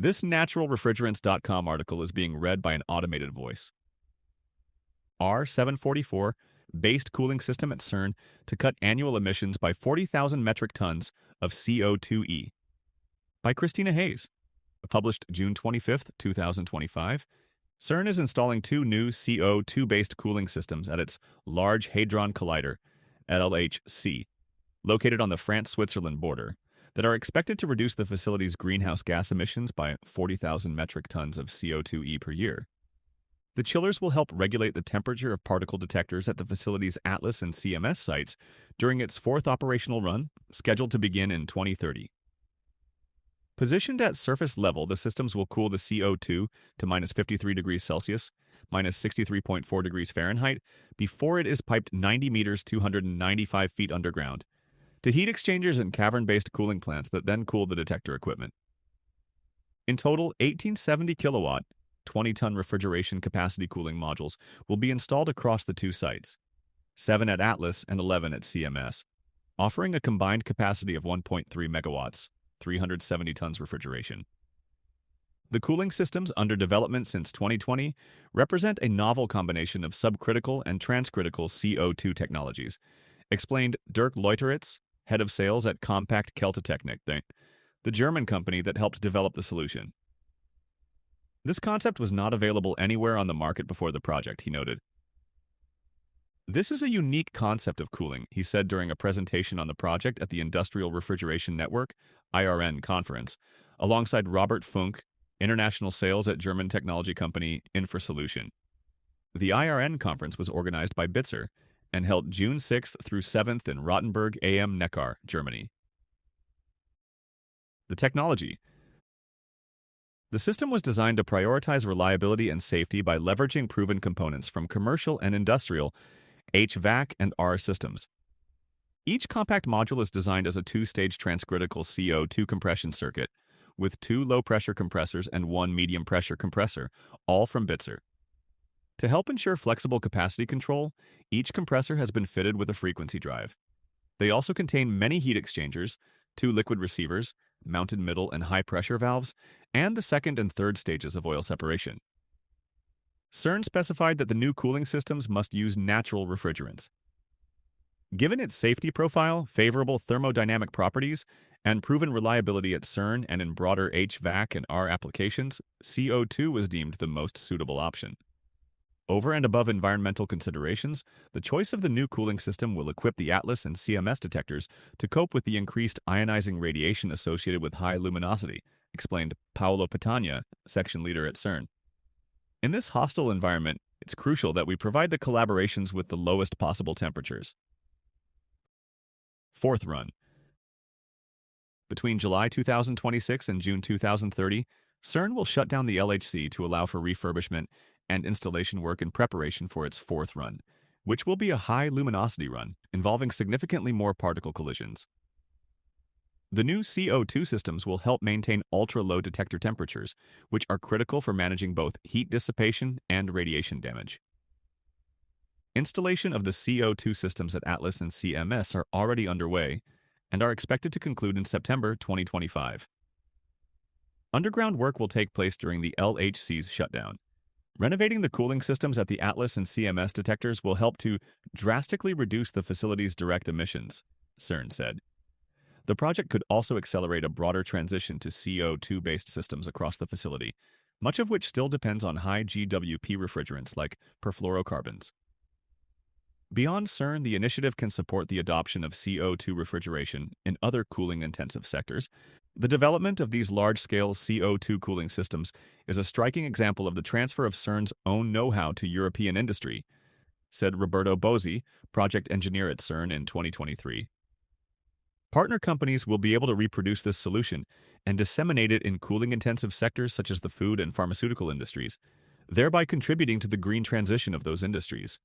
This naturalrefrigerants.com article is being read by an automated voice. R744-Based cooling system at CERN to cut annual emissions by 40,000 metric tons of CO2e. By Christina Hayes. Published June 25, 2025. CERN is installing two new CO2-based cooling systems at its Large Hadron Collider, LHC, located on the France-Switzerland border, that are expected to reduce the facility's greenhouse gas emissions by 40,000 metric tons of CO2e per year. The chillers will help regulate the temperature of particle detectors at the facility's Atlas and CMS sites during its fourth operational run, scheduled to begin in 2030. Positioned at surface level, the systems will cool the CO2 to minus 53 degrees Celsius, minus 63.4 degrees Fahrenheit, before it is piped 90 meters 295 feet underground, to heat exchangers and cavern-based cooling plants that then cool the detector equipment. In total, 1870 kilowatt, 20-ton refrigeration capacity cooling modules will be installed across the two sites, 7 at Atlas and 11 at CMS, offering a combined capacity of 1.3 megawatts, 370 tons refrigeration. The cooling systems under development since 2020 represent a novel combination of subcritical and transcritical CO2 technologies, explained Dirk Leuteritz, head of sales at Compact Keltetechnik, the German company that helped develop the solution. This concept was not available anywhere on the market before the project, he noted. This is a unique concept of cooling, he said during a presentation on the project at the Industrial Refrigeration Network, IRN conference, alongside Robert Funk, international sales at German technology company Infrasolution. The IRN conference was organized by Bitzer and held June 6th through 7th in Rottenburg am Neckar, Germany. The technology. The system was designed to prioritize reliability and safety by leveraging proven components from commercial and industrial HVAC and R systems. Each compact module is designed as a two-stage transcritical CO2 compression circuit, with 2 low-pressure compressors and 1 medium-pressure compressor, all from Bitzer. To help ensure flexible capacity control, each compressor has been fitted with a frequency drive. They also contain many heat exchangers, 2 liquid receivers, mounted middle and high-pressure valves, and the second and third stages of oil separation. CERN specified that the new cooling systems must use natural refrigerants. Given its safety profile, favorable thermodynamic properties, and proven reliability at CERN and in broader HVAC and R applications, CO2 was deemed the most suitable option. Over and above environmental considerations, the choice of the new cooling system will equip the Atlas and CMS detectors to cope with the increased ionizing radiation associated with high luminosity, explained Paolo Patagna, section leader at CERN. In this hostile environment, it's crucial that we provide the collaborations with the lowest possible temperatures. Fourth run. Between July 2026 and June 2030, CERN will shut down the LHC to allow for refurbishment and installation work in preparation for its fourth run, which will be a high luminosity run, involving significantly more particle collisions. The new CO2 systems will help maintain ultra-low detector temperatures, which are critical for managing both heat dissipation and radiation damage. Installation of the CO2 systems at Atlas and CMS are already underway and are expected to conclude in September 2025. Underground work will take place during the LHC's shutdown. Renovating the cooling systems at the Atlas and CMS detectors will help to drastically reduce the facility's direct emissions, CERN said. The project could also accelerate a broader transition to CO2-based systems across the facility, much of which still depends on high GWP refrigerants like perfluorocarbons. Beyond CERN, the initiative can support the adoption of CO2 refrigeration in other cooling-intensive sectors. The development of these large-scale CO2 cooling systems is a striking example of the transfer of CERN's own know-how to European industry, said Roberto Bozzi, project engineer at CERN in 2023. Partner companies will be able to reproduce this solution and disseminate it in cooling-intensive sectors such as the food and pharmaceutical industries, thereby contributing to the green transition of those industries.